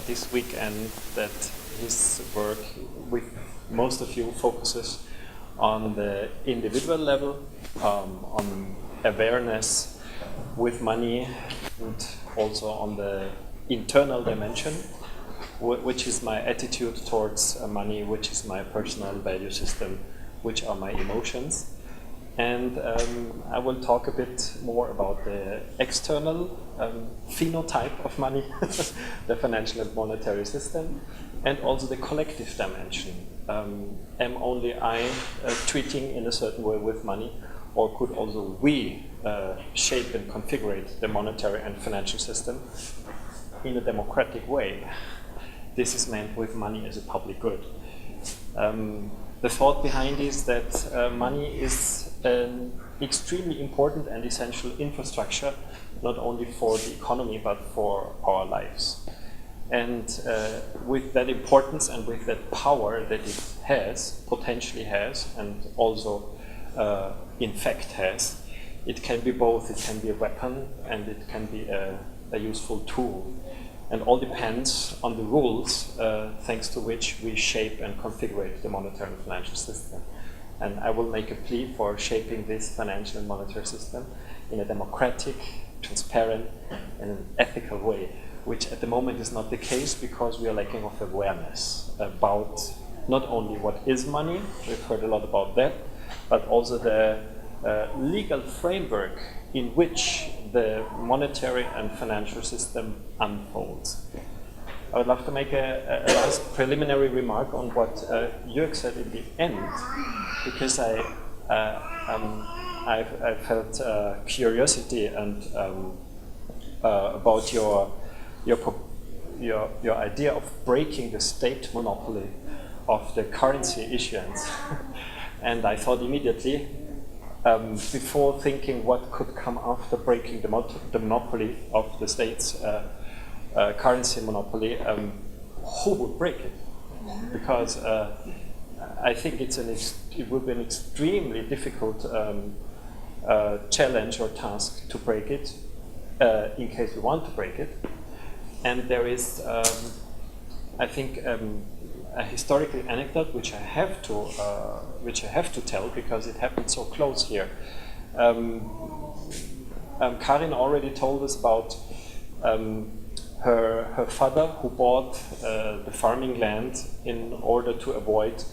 this weekend that his work with most of you focuses on the individual level, on awareness with money, and also on the internal dimension, which is my attitude towards money, which is my personal value system, which are my emotions. And I will talk a bit more about the external phenotype of money, the financial and monetary system, and also the collective dimension. Am only I treating in a certain way with money, or could also we shape and configure the monetary and financial system in a democratic way? This is meant with money as a public good. The thought behind is that money is an extremely important and essential infrastructure, not only for the economy, but for our lives. And with that importance and with that power that it has, potentially has, and also in fact has, it can be both. It can be a weapon and it can be a useful tool. And all depends on the rules thanks to which we shape and configure the monetary and financial system. And I will make a plea for shaping this financial and monetary system in a democratic, transparent, and an ethical way, which at the moment is not the case because we are lacking of awareness about not only what is money, we've heard a lot about that, but also the legal framework in which the monetary and financial system unfolds. I would love to make a last preliminary remark on what Jörg said in the end, because I felt curiosity and about your idea of breaking the state monopoly of the currency issuance. And I thought immediately, before thinking what could come after breaking the monopoly of the state's currency monopoly, who would break it? Because I think it would be an extremely difficult challenge or task to break it, in case we want to break it. And there is, I think, a historical anecdote which I have to tell because it happened so close here. Karin already told us about her father who bought the farming land in order to avoid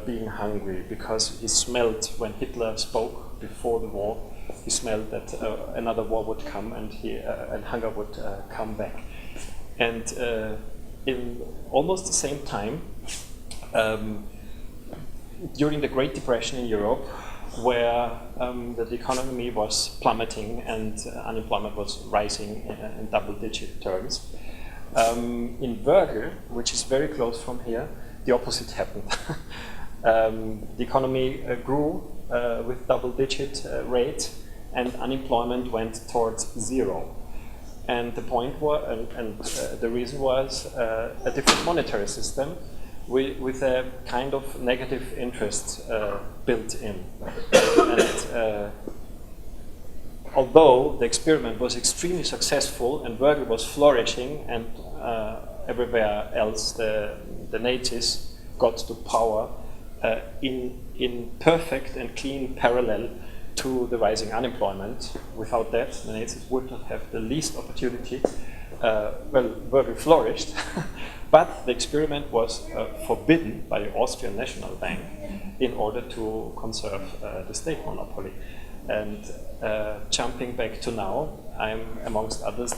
being hungry, because he smelled when Hitler spoke before the war. He smelled that another war would come and hunger would come back. And in almost the same time, during the Great Depression in Europe, where the economy was plummeting and unemployment was rising in double-digit terms, in Wörgl, which is very close from here, the opposite happened. The economy grew with double-digit rate, and unemployment went towards zero. And the point was, the reason was a different monetary system with a kind of negative interest built in. And although the experiment was extremely successful and Wörgl was flourishing, and everywhere else the natives got to power in perfect and clean parallel to the rising unemployment. Without that, the natives would not have the least opportunity. Wörgl flourished, but the experiment was forbidden by the Austrian National Bank in order to conserve the state monopoly. And jumping back to now, I'm, amongst others,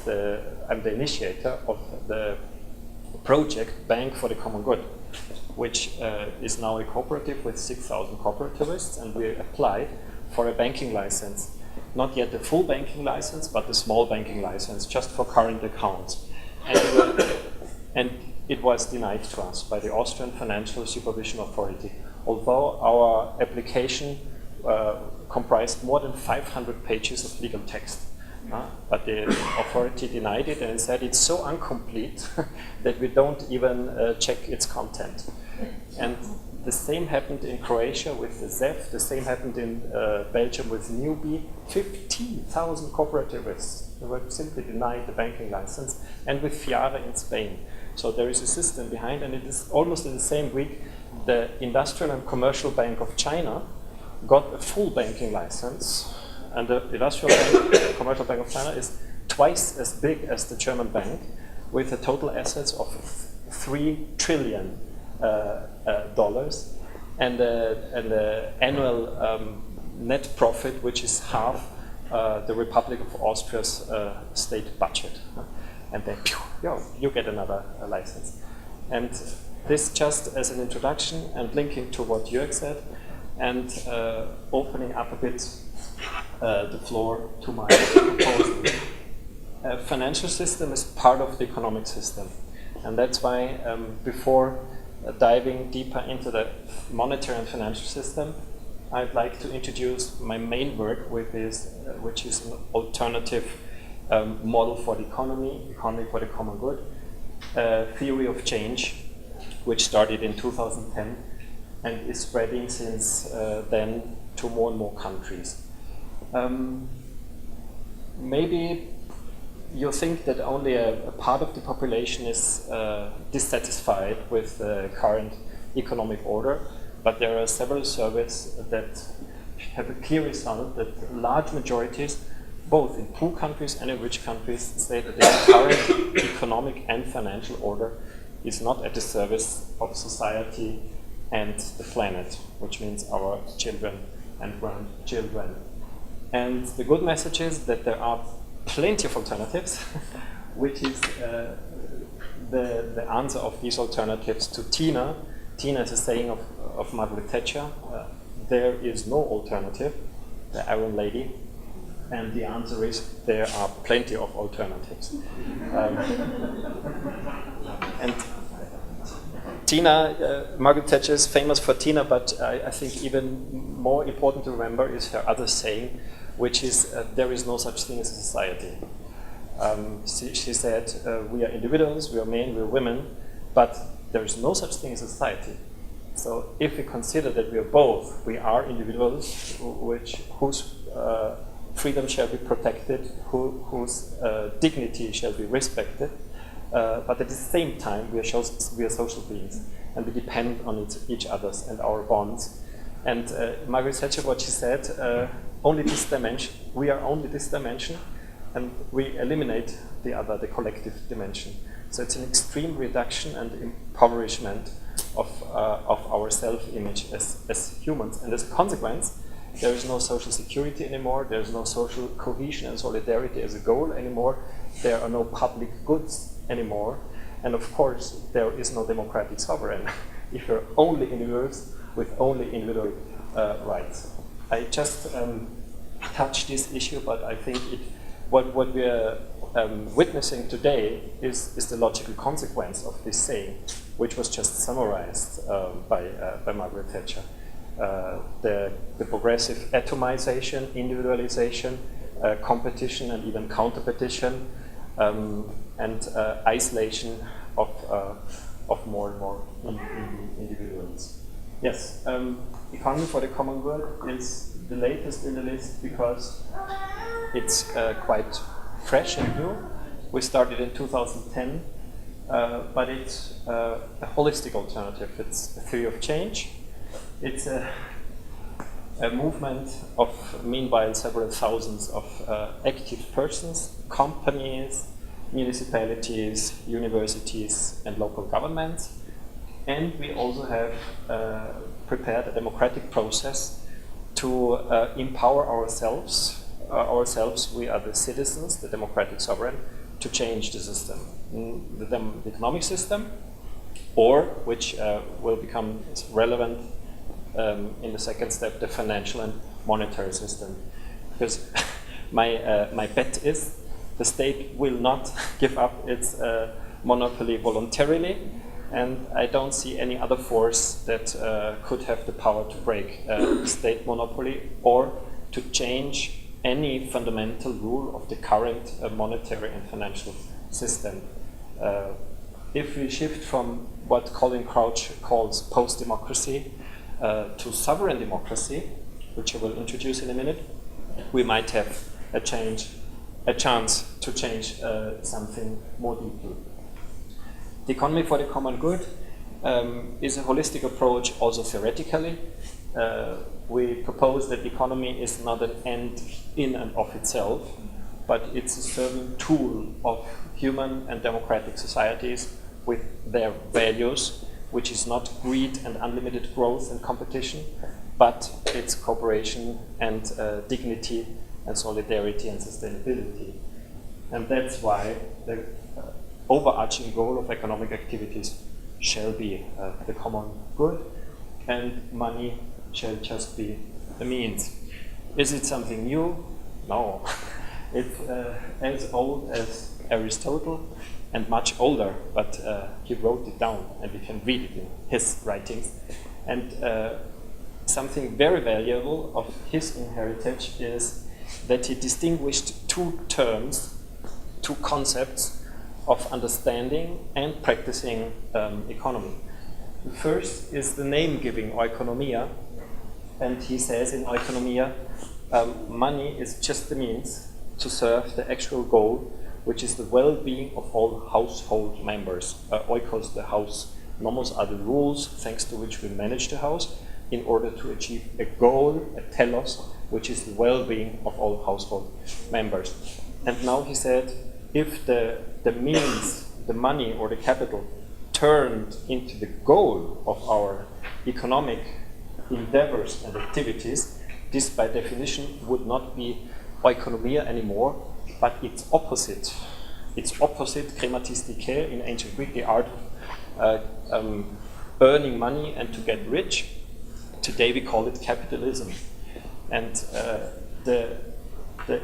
I'm the initiator of the project Bank for the Common Good, which is now a cooperative with 6,000 cooperativists, and we applied for a banking license. Not yet a full banking license, but a small banking license, just for current accounts. And it was denied to us by the Austrian Financial Supervision Authority, although our application comprised more than 500 pages of legal text. But the authority denied it and said it's so incomplete that we don't even check its content. And the same happened in Croatia with the ZEF, the same happened in Belgium with Newbie. 15,000 cooperativists were simply denied the banking license, and with Fiara in Spain. So there is a system behind, and it is almost in the same week the Industrial and Commercial Bank of China got a full banking license, and the Industrial Bank, Commercial Bank of China is twice as big as the German bank, with a total assets of $3 trillion and the annual net profit, which is half the Republic of Austria's state budget. And then, you get another license. And this just as an introduction and linking to what Jörg said, and opening up a bit the floor to my proposal. A financial system is part of the economic system. And that's why before diving deeper into the monetary and financial system, I'd like to introduce my main work with this, which is an alternative model for the economy for the common good, theory of change, which started in 2010 and is spreading since then to more and more countries. Maybe you think that only a part of the population is dissatisfied with the current economic order, but there are several surveys that have a clear result that large majorities, both in poor countries and in rich countries, say that the current economic and financial order is not at the service of society and the planet, which means our children and grandchildren. And the good message is that there are plenty of alternatives, which is the answer of these alternatives to Tina. Tina is a saying of Margaret Thatcher, there is no alternative, the Iron Lady, and the answer is there are plenty of alternatives. And Tina, Margaret Thatcher is famous for Tina, but I think even more important to remember is her other saying, which is there is no such thing as a society. She said, we are individuals, we are men, we are women, but there is no such thing as a society. So if we consider that we are both, we are individuals whose freedom shall be protected, whose dignity shall be respected, but at the same time we are social beings, and we depend on each other's and our bonds. And Margaret Thatcher, what she said, only this dimension, we are only this dimension, and we eliminate the other, the collective dimension. So it's an extreme reduction and impoverishment of our self-image as humans. And as a consequence, there is no social security anymore, there is no social cohesion and solidarity as a goal anymore, there are no public goods anymore, and of course there is no democratic sovereign if you're only individuals with only individual rights. I just touched this issue, but I think what we are witnessing today is the logical consequence of this saying, which was just summarized by Margaret Thatcher. The progressive atomization, individualization, competition and even counterpetition, and isolation of more and more individuals. Yes, economy for the common good is the latest in the list because it's quite fresh and new. We started in 2010, but it's a holistic alternative. It's a theory of change. It's a movement of, meanwhile, several thousands of active persons, companies, municipalities, universities, and local governments. And we also have prepared a democratic process to empower ourselves. We are the citizens, the democratic sovereign, to change the system, the economic system, or, which will become relevant in the second step, the financial and monetary system. Because my bet is the state will not give up its monopoly voluntarily, and I don't see any other force that could have the power to break the state monopoly or to change any fundamental rule of the current monetary and financial system. if we shift from what Colin Crouch calls post-democracy to sovereign democracy, which I will introduce in a minute, we might have a chance to change something more deeply. The economy for the common good is a holistic approach also theoretically. We propose that the economy is not an end in and of itself, but it's a certain tool of human and democratic societies with their values, which is not greed and unlimited growth and competition, but it's cooperation and dignity and solidarity and sustainability. And that's why the overarching goal of economic activities shall be the common good, and money shall just be a means. Is it something new? No. It's as old as Aristotle and much older, but he wrote it down and we can read it in his writings. And something very valuable of his heritage is that he distinguished two terms, two concepts of understanding and practicing economy. The first is the name-giving, oikonomia, and he says in oikonomia, money is just the means to serve the actual goal, which is the well-being of all household members. Oikos, the house. Nomos are the rules thanks to which we manage the house in order to achieve a goal, a telos, which is the well-being of all household members. And now he said, if the means, the money or the capital turned into the goal of our economic endeavors and activities, this by definition would not be oikonomia anymore, but its opposite. Its opposite, krematistike, in ancient Greek, the art of earning money and to get rich. Today we call it capitalism. And the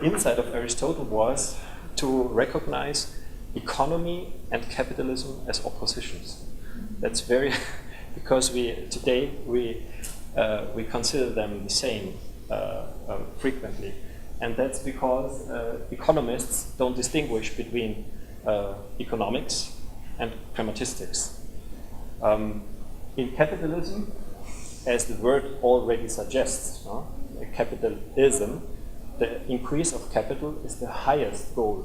insight of Aristotle was to recognize economy and capitalism as oppositions. That's very, because today we consider them the same frequently. And that's because economists don't distinguish between economics and pragmatistics. In capitalism, as the word already suggests, capitalism, the increase of capital is the highest goal.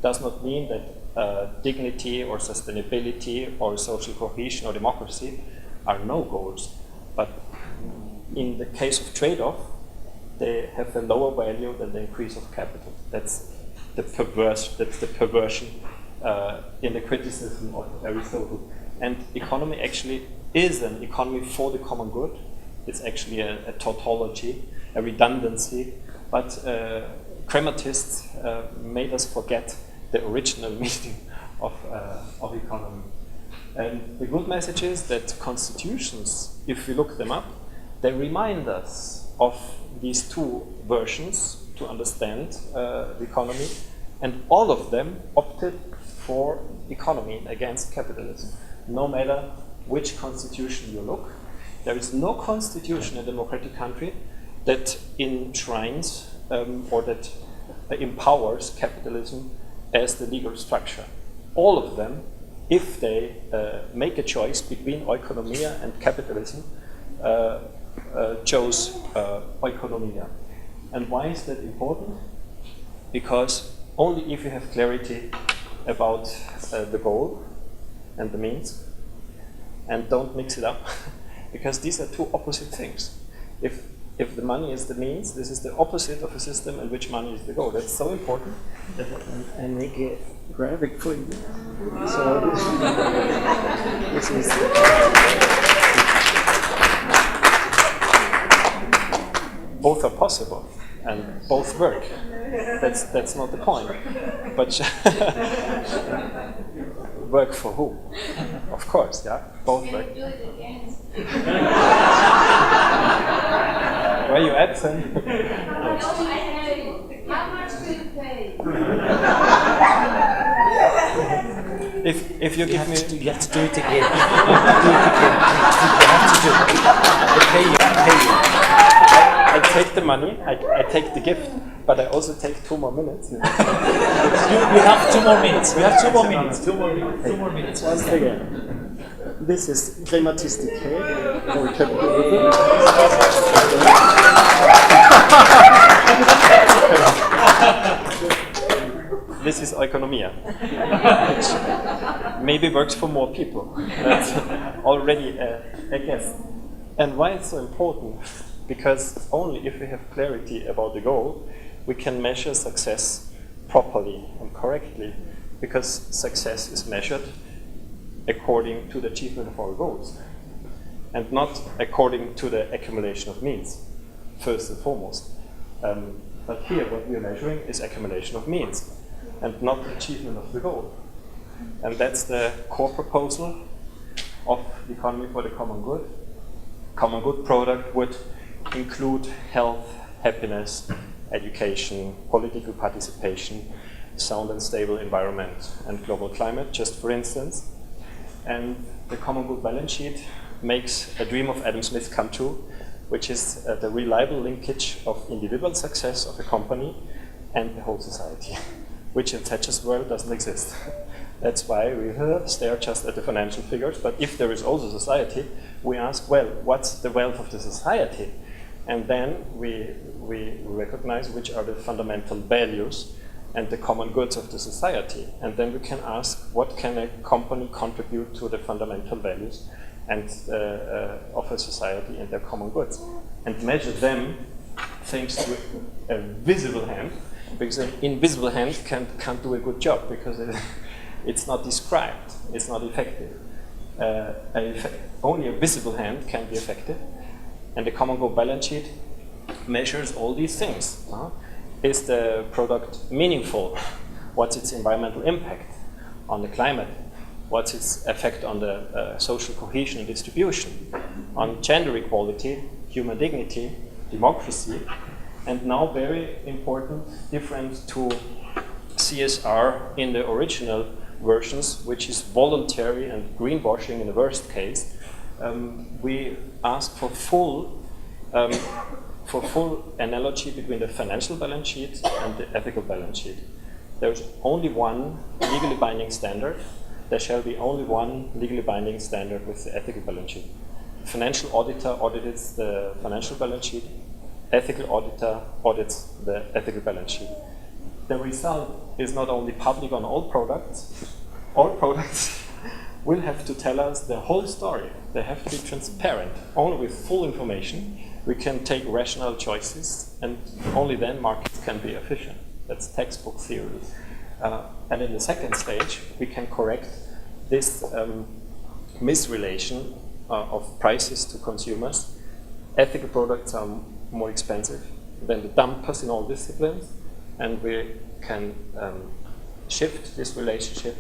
Does not mean that dignity or sustainability or social cohesion or democracy are no goals. But in the case of trade-off, they have a lower value than the increase of capital. That's the perversion in the criticism of Aristotle. And economy actually is an economy for the common good. It's actually a tautology, a redundancy. But crematists made us forget the original meaning of economy. And the good message is that constitutions, if we look them up, they remind us of these two versions to understand the economy, and all of them opted for economy against capitalism. No matter which constitution you look, there is no constitution in a democratic country that enshrines or that empowers capitalism as the legal structure. All of them, if they make a choice between oikonomia and capitalism, chose oikonomia. And why is that important? Because only if you have clarity about the goal and the means, and don't mix it up, because these are two opposite things. If the money is the means, this is the opposite of a system in which money is the goal. That's so important that I make a graphic for you. So this is both are possible and both work. That's not the point. But work for who? Of course, yeah, both work. Can you do it again? Were you absent? How much do you pay? If you give me, You have to do it again. You have to do it. I pay you. I take the money. I take the gift. but I also take 2 more minutes. You have 2 more minutes. We have 2 more minutes. 2 more minutes. 2 more minutes. Once again, this is grammatistik or capitalism. This is economia, which maybe works for more people. That's already a guess. And why it's so important? Because only if we have clarity about the goal, we can measure success properly and correctly. Because success is measured according to the achievement of our goals, and not according to the accumulation of means, first and foremost. But here, what we are measuring is accumulation of means, and not achievement of the goal. And that's the core proposal of the economy for the common good. Common good product would include health, happiness, education, political participation, sound and stable environment, and global climate, just for instance. And the common good balance sheet makes a dream of Adam Smith come true, which is the reliable linkage of individual success of a company and the whole society, which in Thatcher's world doesn't exist. That's why we stare just at the financial figures, but if there is also society, we ask, well, what's the wealth of the society? And then we recognize which are the fundamental values and the common goods of the society. And then we can ask, what can a company contribute to the fundamental values and of a society and their common goods? And measure them thanks to a visible hand, because an invisible hand can't do a good job, because it's not described, it's not effective. Only a visible hand can be effective. And the common good balance sheet measures all these things. Is the product meaningful? What's its environmental impact on the climate? What's its effect on the social cohesion and distribution? On gender equality, human dignity, democracy, and now very important, different to CSR in the original versions, which is voluntary and greenwashing in the worst case. We ask for full analogy between the financial balance sheet and the ethical balance sheet. There's only one legally binding standard. There shall be only one legally binding standard with the ethical balance sheet. The financial auditor audits the financial balance sheet. Ethical auditor audits the ethical balance sheet. The result is not only public on all products will have to tell us the whole story. They have to be transparent. Only with full information we can take rational choices, and only then markets can be efficient. That's textbook theory. And in the second stage, we can correct this misrelation of prices to consumers. Ethical products are more expensive than the dumpers in all disciplines, and we can shift this relationship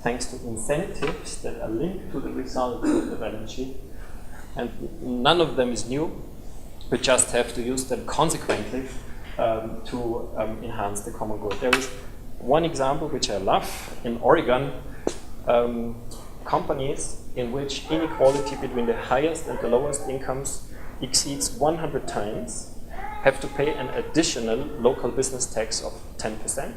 thanks to incentives that are linked to the results of the balance sheet. And none of them is new. We just have to use them consequently to enhance the common good. There is one example which I love. In Oregon, companies in which inequality between the highest and the lowest incomes exceeds 100 times have to pay an additional local business tax of 10%.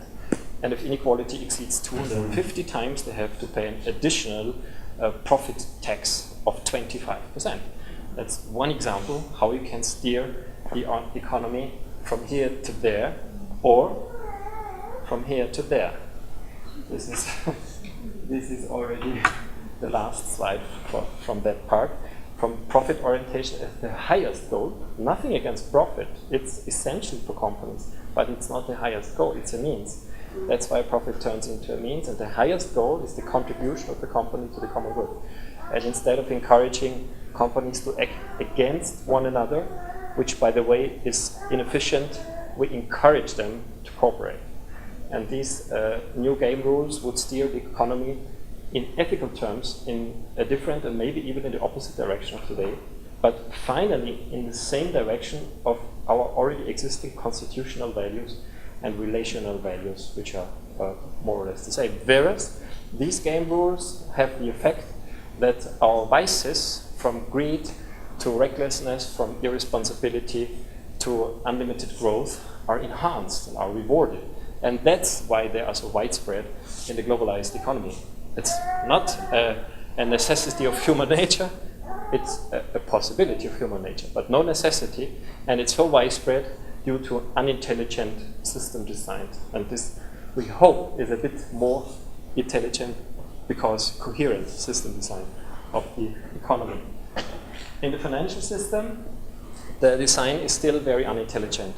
And if inequality exceeds 250 times, they have to pay an additional profit tax of 25%. That's one example how you can steer the economy from here to there, or from here to there. This is already the last slide from that part. From profit orientation as the highest goal, nothing against profit. It's essential for companies, but it's not the highest goal, it's a means. That's why profit turns into a means, and the highest goal is the contribution of the company to the common good. And instead of encouraging companies to act against one another, which by the way is inefficient, we encourage them to cooperate. And these new game rules would steer the economy in ethical terms in a different and maybe even in the opposite direction of today, but finally in the same direction of our already existing constitutional values and relational values, which are more or less the same. Whereas these game rules have the effect that our vices, from greed to recklessness, from irresponsibility to unlimited growth, are enhanced and are rewarded. And that's why they are so widespread in the globalized economy. It's not a necessity of human nature, it's a possibility of human nature, but no necessity, and it's so widespread due to unintelligent system design. And this, we hope, is a bit more intelligent because coherent system design of the economy. In the financial system, the design is still very unintelligent.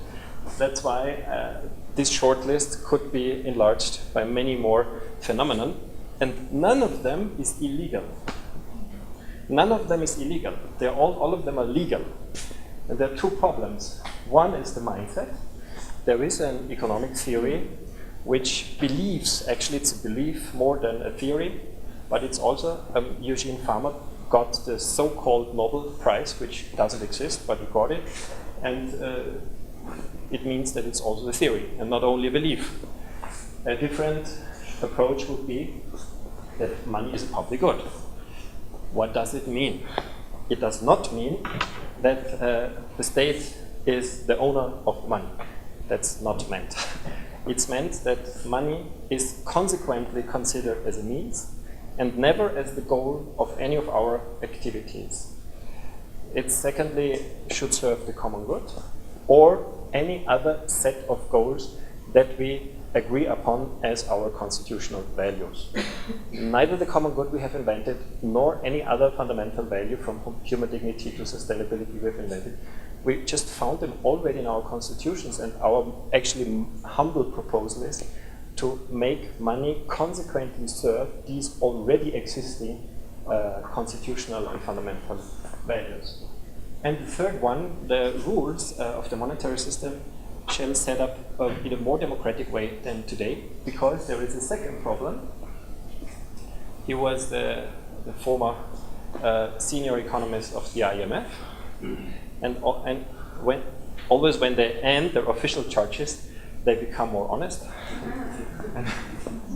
That's why this short list could be enlarged by many more phenomena, and none of them is illegal. None of them is illegal. All of them are legal. And there are two problems. One is the mindset. There is an economic theory which believes, actually it's a belief more than a theory, but it's also, Eugene Farmer got the so-called Nobel Prize, which doesn't exist, but he got it. And it means that it's also a theory and not only a belief. A different approach would be that money is a public good. What does it mean? It does not mean that the state is the owner of money. That's not meant. It's meant that money is consequently considered as a means and never as the goal of any of our activities. It secondly should serve the common good or any other set of goals that we agree upon as our constitutional values. Neither the common good we have invented nor any other fundamental value from human dignity to sustainability we have invented. We just found them already in our constitutions, and our actually humble proposal is to make money consequently serve these already existing constitutional and fundamental values. And the third one, the rules of the monetary system shall set up in a more democratic way than today, because there is a second problem. He was the former senior economist of the IMF, and when they end their official charges, they become more honest.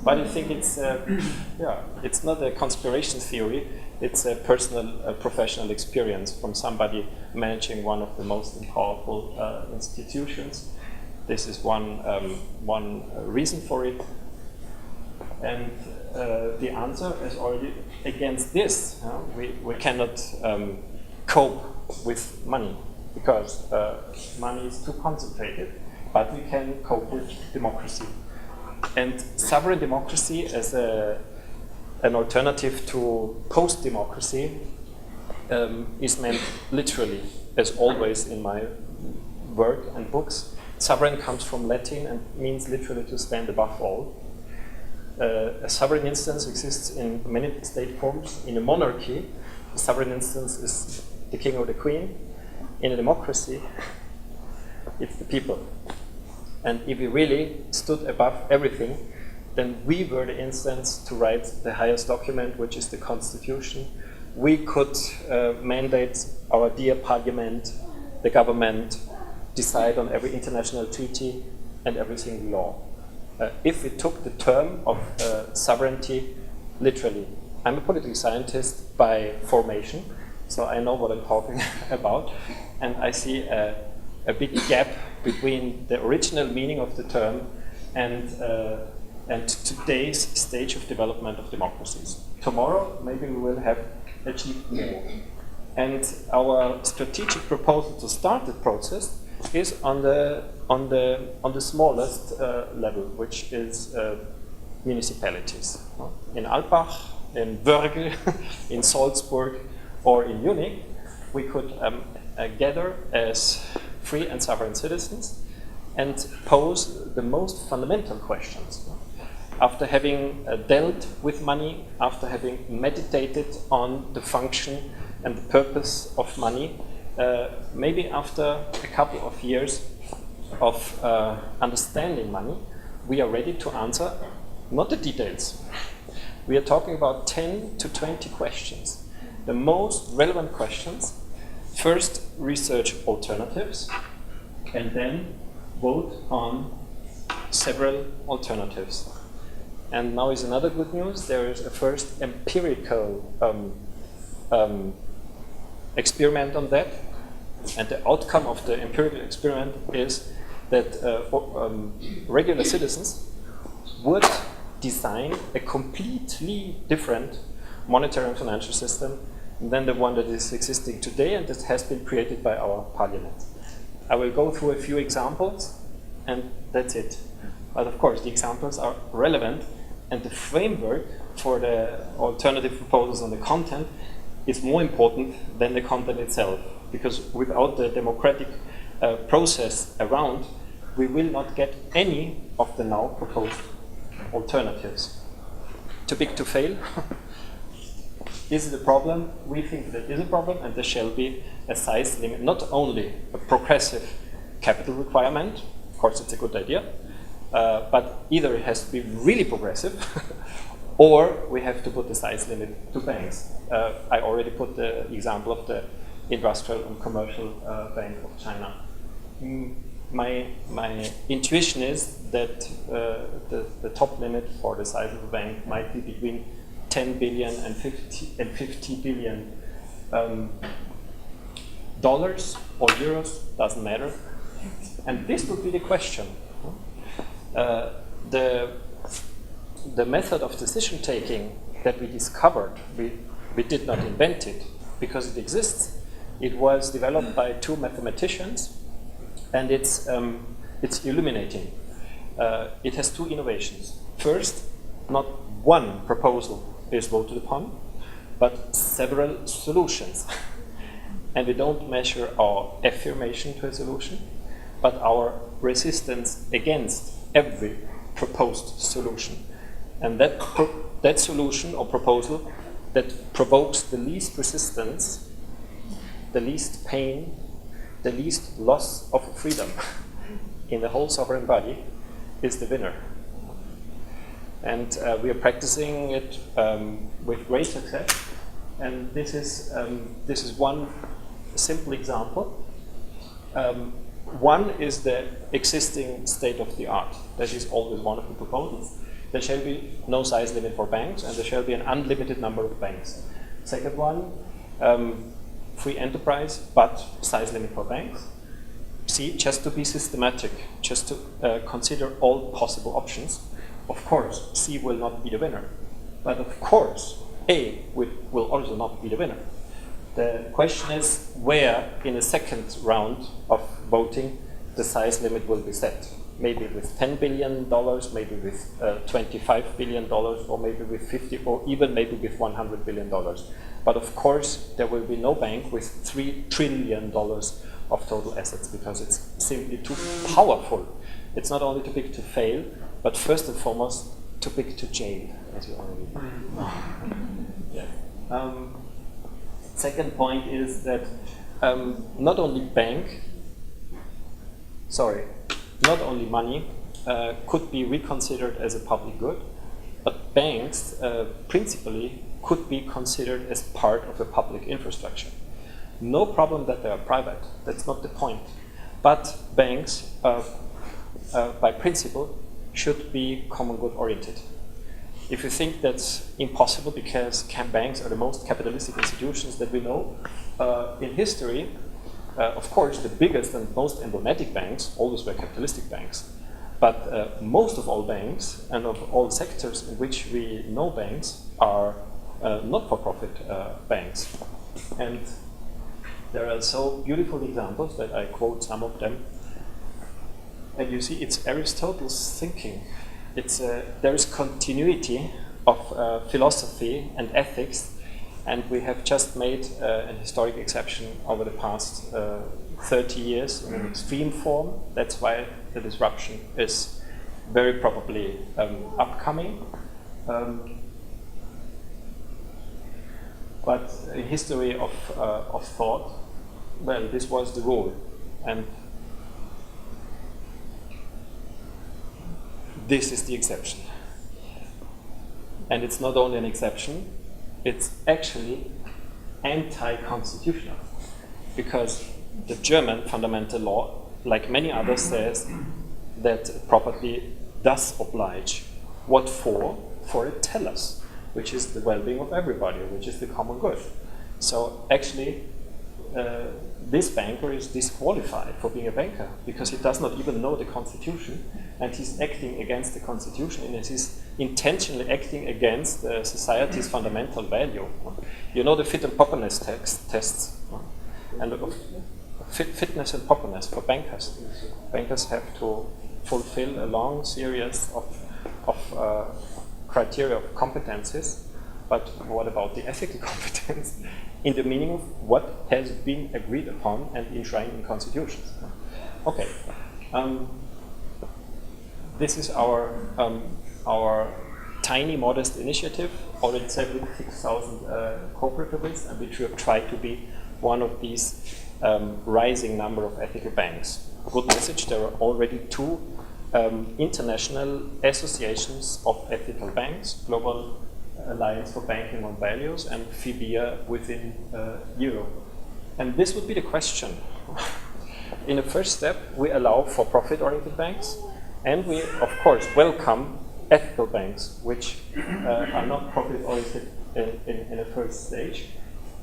But I think it's not a conspiration theory. It's a personal, professional experience from somebody managing one of the most powerful institutions. This is one reason for it. And the answer is already against this. We cannot cope with money because money is too concentrated, but we can cope with democracy. And sovereign democracy as an alternative to post-democracy is meant literally, as always in my work and books. Sovereign comes from Latin and means literally to stand above all. A sovereign instance exists in many state forms. In a monarchy, the sovereign instance is the king or the queen. In a democracy, it's the people. And if we really stood above everything, then we were the instance to write the highest document, which is the Constitution. We could mandate our dear parliament, the government, decide on every international treaty and every single law. If we took the term of sovereignty literally, I'm a political scientist by formation, so I know what I'm talking about, and I see a big gap between the original meaning of the term and today's stage of development of democracies. Tomorrow, maybe we will have achieved more. And our strategic proposal to start the process is on the smallest level, which is municipalities. In Alpbach, in Wörgl, in Salzburg, or in Munich, we could gather as free and sovereign citizens and pose the most fundamental questions. After having dealt with money, after having meditated on the function and the purpose of money, maybe after a couple of years of understanding money, we are ready to answer not the details. We are talking about 10 to 20 questions. The most relevant questions. First, research alternatives, and then vote on several alternatives. And now is another good news. There is a first empirical experiment on that. And the outcome of the empirical experiment is that regular citizens would design a completely different monetary and financial system than the one that is existing today and that has been created by our parliament. I will go through a few examples, and that's it. But of course, the examples are relevant, and the framework for the alternative proposals on the content is more important than the content itself, because without the democratic process around, we will not get any of the now proposed alternatives. Too big to fail? Is it a problem? We think that is a problem, and there shall be a size limit, not only a progressive capital requirement, of course it's a good idea, but either it has to be really progressive, or we have to put the size limit to banks. I already put the example of the Industrial and Commercial Bank of China. My intuition is that the top limit for the size of the bank might be between 10 billion and 50 billion dollars or euros, doesn't matter. And this would be the question. The method of decision taking that we discovered, we did not invent it because it exists. It was developed by two mathematicians, and it's illuminating. It has two innovations. First, not one proposal is voted upon, but several solutions. And we don't measure our affirmation to a solution, but our resistance against every proposed solution. And that solution or proposal that provokes the least resistance, the least pain, the least loss of freedom in the whole sovereign body is the winner. And we are practicing it with great success. And this is one simple example. One is the existing state of the art. That is always one of the proposals. There shall be no size limit for banks, and there shall be an unlimited number of banks. Second one, free enterprise, but size limit for banks. C, just to be systematic, just to consider all possible options. Of course, C will not be the winner. But of course, A will also not be the winner. The question is where, in a second round of voting, the size limit will be set. Maybe with $10 billion, maybe with $25 billion, or maybe with 50, or even maybe with $100 billion. But of course, there will be no bank with $3 trillion of total assets, because it's simply too powerful. It's not only too big to fail, but first and foremost, too big to jail, as you already know. Yeah. Second point is that not only money could be reconsidered as a public good, but banks principally could be considered as part of a public infrastructure. No problem that they are private, that's not the point. But banks, by principle, should be common good oriented. If you think that's impossible because banks are the most capitalistic institutions that we know in history, of course the biggest and most emblematic banks always were capitalistic banks. But most of all banks and of all sectors in which we know banks are not-for-profit banks. And there are so beautiful examples that I quote some of them. And you see, it's Aristotle's thinking. There is continuity of philosophy and ethics, and we have just made an historic exception over the past 30 years in an extreme form. That's why the disruption is very probably upcoming. But in history of thought, well, this was the rule. And this is the exception. And it's not only an exception, it's actually anti-constitutional. Because the German fundamental law, like many others, says that property does oblige. What for? For a tellus, which is the well-being of everybody, which is the common good. So actually, this banker is disqualified for being a banker because he does not even know the Constitution, and he's acting against the Constitution, and he's intentionally acting against society's fundamental value. You know the fit and properness tests, and fitness and properness for bankers. Bankers have to fulfill a long series of criteria of competencies, but what about the ethical competence in the meaning of what has been agreed upon and enshrined in constitutions? Okay, this is our tiny, modest initiative, already 76,000 cooperatives, and which we have tried to be one of these rising number of ethical banks. Good message, there are already 2 international associations of ethical banks, Global Alliance for Banking on Values and FIBIA within Europe. And this would be the question. In the first step, we allow for profit-oriented banks, and we, of course, welcome ethical banks, which are not profit-oriented in the first stage,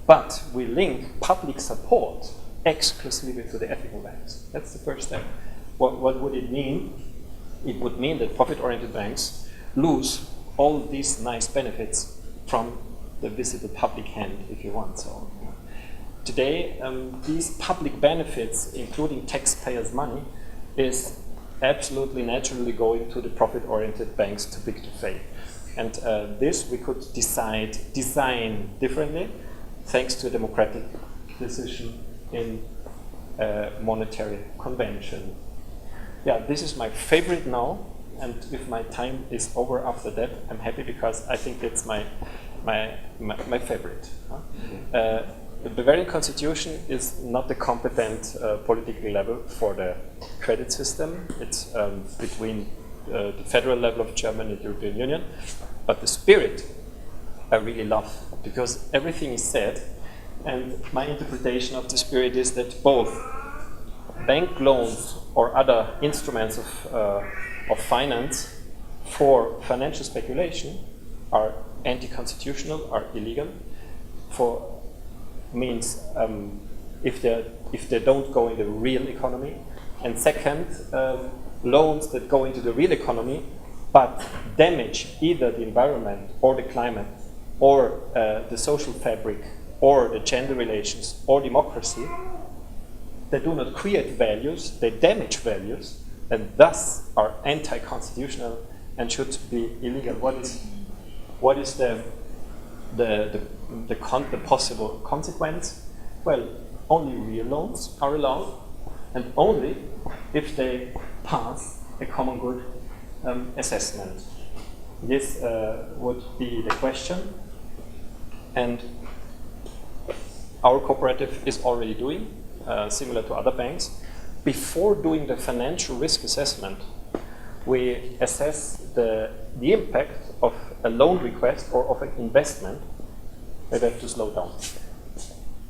but we link public support exclusively to the ethical banks. That's the first step. What would it mean? It would mean that profit-oriented banks lose all these nice benefits from the visible public hand, if you want. So today, these public benefits, including taxpayers' money, is absolutely naturally going to the profit-oriented banks too big to fail. And this we could design differently, thanks to a democratic decision in a monetary convention. Yeah, this is my favorite now, and if my time is over after that, I'm happy because I think it's my favorite. The Bavarian Constitution is not the competent political level for the credit system. It's between the federal level of Germany and the European Union, but the spirit I really love, because everything is said, and my interpretation of the spirit is that both bank loans or other instruments of finance for financial speculation are anti-constitutional, are illegal. For means if they don't go in the real economy, and second, loans that go into the real economy but damage either the environment or the climate or the social fabric or the gender relations or democracy, they do not create values, they damage values, and thus are anti-constitutional and should be illegal. What is the possible consequence? Well, only real loans are allowed, and only if they pass a common good assessment. This would be the question, and our cooperative is already doing, similar to other banks. Before doing the financial risk assessment, we assess the impact of a loan request or of an investment. We have to slow down.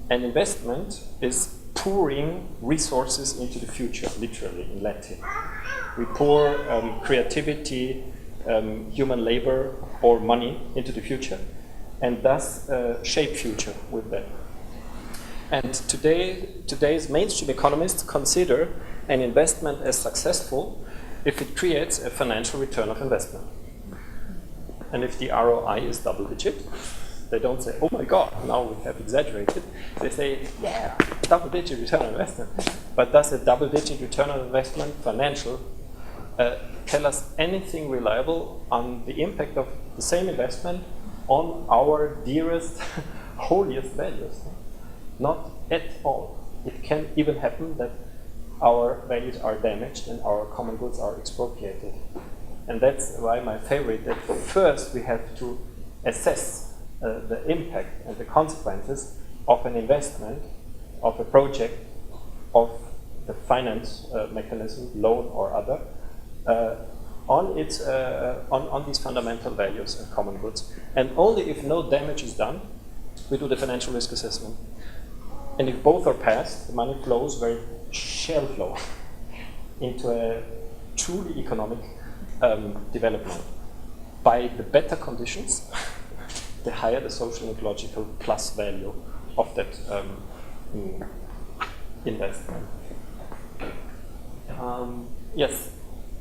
An investment is pouring resources into the future, literally in Latin. We pour creativity, human labor, or money into the future, and thus shape future with that. And today's mainstream economists consider an investment as successful if it creates a financial return of investment. And if the ROI is double digit, they don't say, oh my God, now we have exaggerated. They say, yeah, double digit return on investment. But does a double digit return on investment, financial, tell us anything reliable on the impact of the same investment on our dearest, holiest values? Not at all. It can even happen that our values are damaged and our common goods are expropriated. And that's why my favorite, that first we have to assess the impact and the consequences of an investment, of a project, of the finance mechanism, loan or other, on these fundamental values and common goods. And only if no damage is done, we do the financial risk assessment. And if both are passed, the money flows very shell flow into a truly economic development. By the better conditions, the higher the social and ecological plus value of that investment. Yes,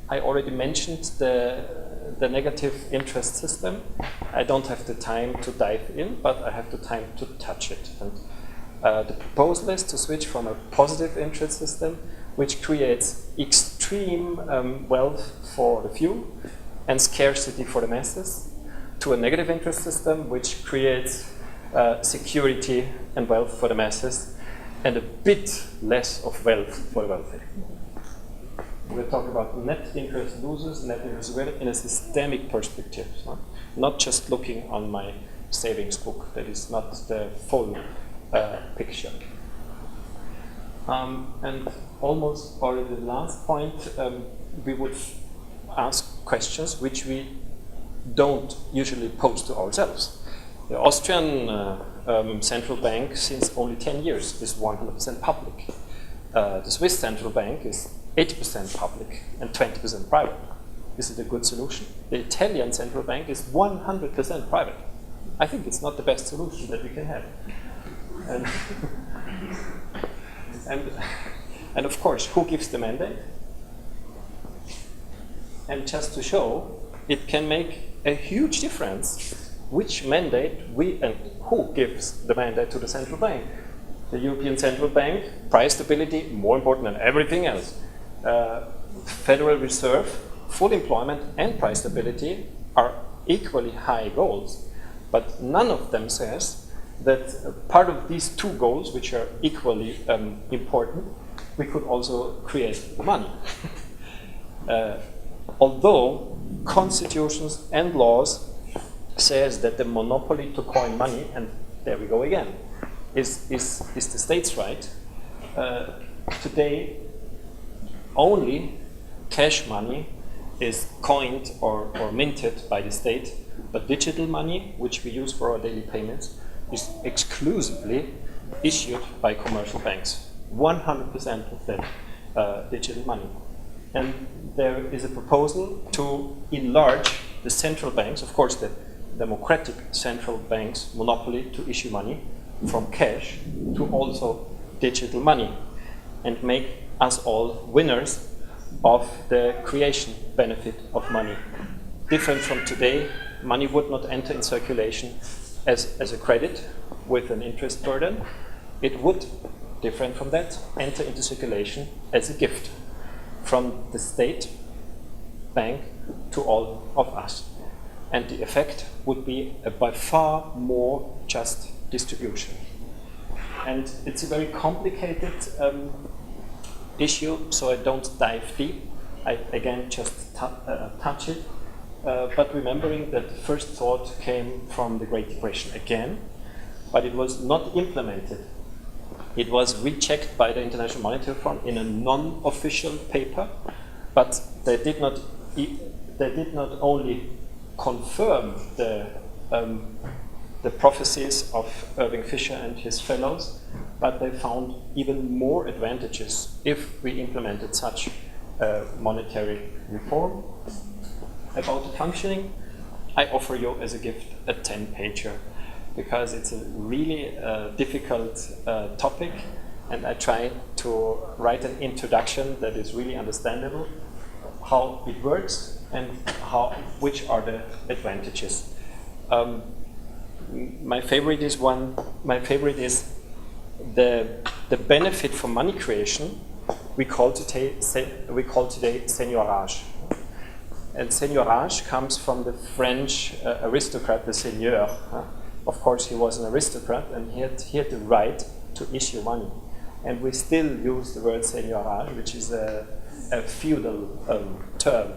I already mentioned the negative interest system. I don't have the time to dive in, but I have the time to touch it. And the proposal is to switch from a positive interest system, which creates extreme wealth for the few and scarcity for the masses, to a negative interest system, which creates security and wealth for the masses and a bit less of wealth for the wealthy. We're talking about net interest losers, net interest winners in a systemic perspective, not just looking on my savings book. That is not the full picture. And almost already the last point, we would ask questions which we don't usually pose to ourselves. The Austrian central bank, since only 10 years, is 100% public. The Swiss central bank is 80% public and 20% private. Is it a good solution? The Italian central bank is 100% private. I think it's not the best solution that we can have. And of course, who gives the mandate? And just to show, it can make a huge difference which mandate and who gives the mandate to the central bank. The European Central Bank, price stability, more important than everything else. Federal Reserve, full employment and price stability are equally high goals, but none of them says that part of these two goals, which are equally important, we could also create money. Although constitutions and laws says that the monopoly to coin money, and there we go again, is the state's right. Today, only cash money is coined or minted by the state, but digital money, which we use for our daily payments, is exclusively issued by commercial banks. 100% of that digital money. And there is a proposal to enlarge the central banks, of course the democratic central banks' monopoly to issue money from cash to also digital money, and make us all winners of the creation benefit of money. Different from today, money would not enter in circulation as a credit with an interest burden. It would, different from that, enter into circulation as a gift from the state bank to all of us. And the effect would be a by far more just distribution. And it's a very complicated issue, so I don't dive deep. I again just touch it, but remembering that the first thought came from the Great Depression again, but it was not implemented. It was rechecked by the International Monetary Fund in a non-official paper, but they did not only confirm the prophecies of Irving Fisher and his fellows, but they found even more advantages if we implemented such monetary reform. About the functioning, I offer you as a gift a 10-pager, because it's a really difficult topic, and I try to write an introduction that is really understandable, how it works and which are the advantages. My favorite is the benefit for money creation. We call today seigneurage. And seigneurage comes from the French aristocrat, the seigneur. Of course, he was an aristocrat, and he had the right to issue money. And we still use the word seigneurage, which is a feudal term.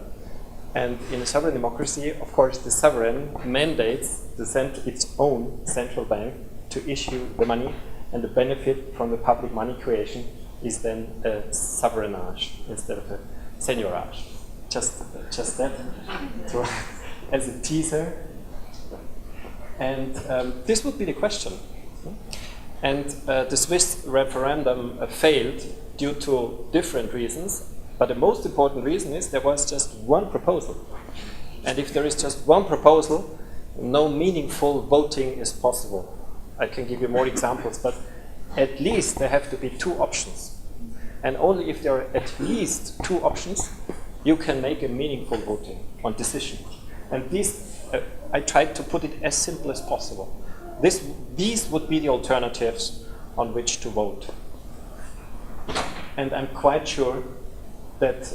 And in a sovereign democracy, of course, the sovereign mandates its own central bank to issue the money, and the benefit from the public money creation is then a sovereignage instead of a seigneurage. Just that as a teaser. And this would be the question. And the Swiss referendum failed due to different reasons, but the most important reason is there was just one proposal. And if there is just one proposal, no meaningful voting is possible. I can give you more examples, but at least there have to be 2 options. And only if there are at least 2 options, you can make a meaningful voting on decision. And these, I tried to put it as simple as possible. These would be the alternatives on which to vote. And I'm quite sure that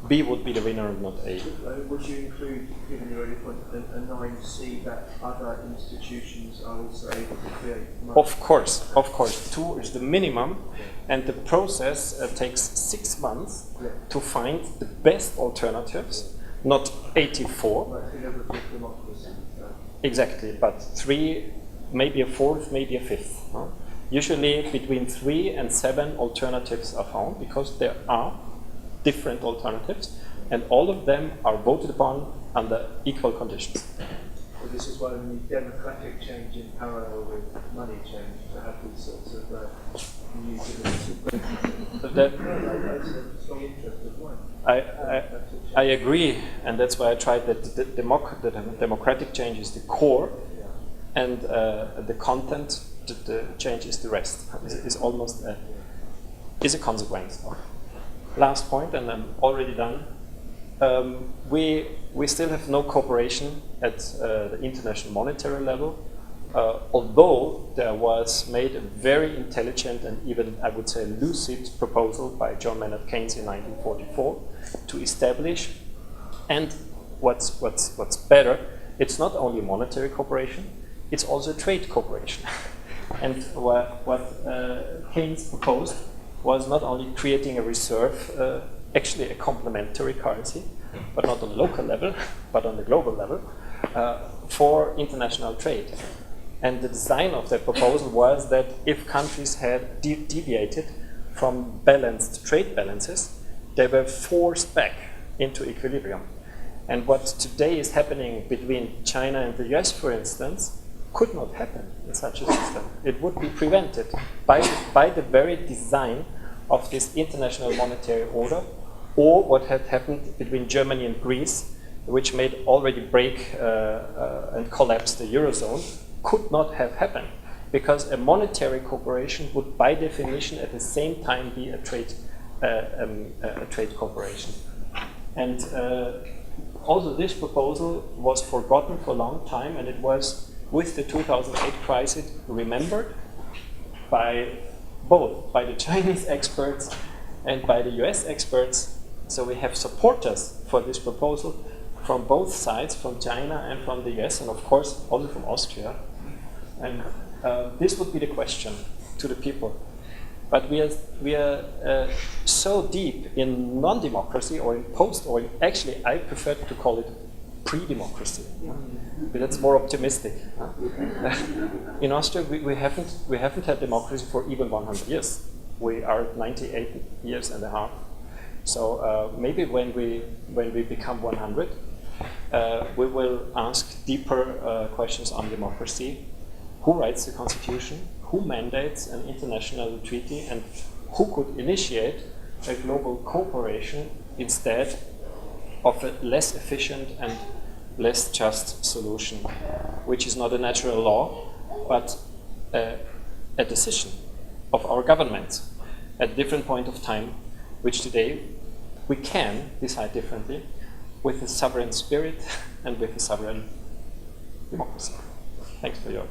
B would be the winner and not A. Would you include, given your earlier point, a 9C that other institutions are also able to create money? Of course. 2 is the minimum, and the process takes 6 months to find the best alternatives, not 84. That's deliberative democracy. Exactly, but 3, maybe a 4th, maybe a 5th. Huh? Usually between 3 and 7 alternatives are found because there are different alternatives, and all of them are voted upon under equal conditions. So this is why we need democratic change in parallel with money change to have these sorts of new That, That's a strong interest of one. I agree, and that's why I tried that the democratic change is the core, and the content, the change is the rest. Is almost is a consequence. Last point, and I'm already done. We still have no cooperation at the international monetary level, although there was made a very intelligent and even, I would say, lucid proposal by John Maynard Keynes in 1944 to establish. And what's better, it's not only monetary cooperation, it's also trade cooperation. And what Keynes proposed was not only creating a reserve, actually a complementary currency, but not on the local level, but on the global level, for international trade. And the design of that proposal was that if countries had deviated from balanced trade balances, they were forced back into equilibrium. And what today is happening between China and the US, for instance, could not happen in such a system. It would be prevented by the very design of this international monetary order, or what had happened between Germany and Greece, which made already break and collapse the Eurozone, could not have happened, because a monetary cooperation would by definition at the same time be a trade cooperation. And also this proposal was forgotten for a long time, and it was with the 2008 crisis remembered by both by the Chinese experts and by the US experts. So we have supporters for this proposal from both sides, from China and from the US, and of course also from Austria. And this would be the question to the people. But we are so deep in non-democracy or in post, or actually I prefer to call it pre-democracy. But that's more optimistic. In Austria, we haven't had democracy for even 100 years. We are at 98 years and a half. So maybe when we become 100, we will ask deeper questions on democracy. Who writes the constitution? Who mandates an international treaty? And who could initiate a global cooperation instead of a less efficient and less just solution, which is not a natural law, but a decision of our government at a different point of time, which today we can decide differently with a sovereign spirit and with a sovereign democracy. Thanks for your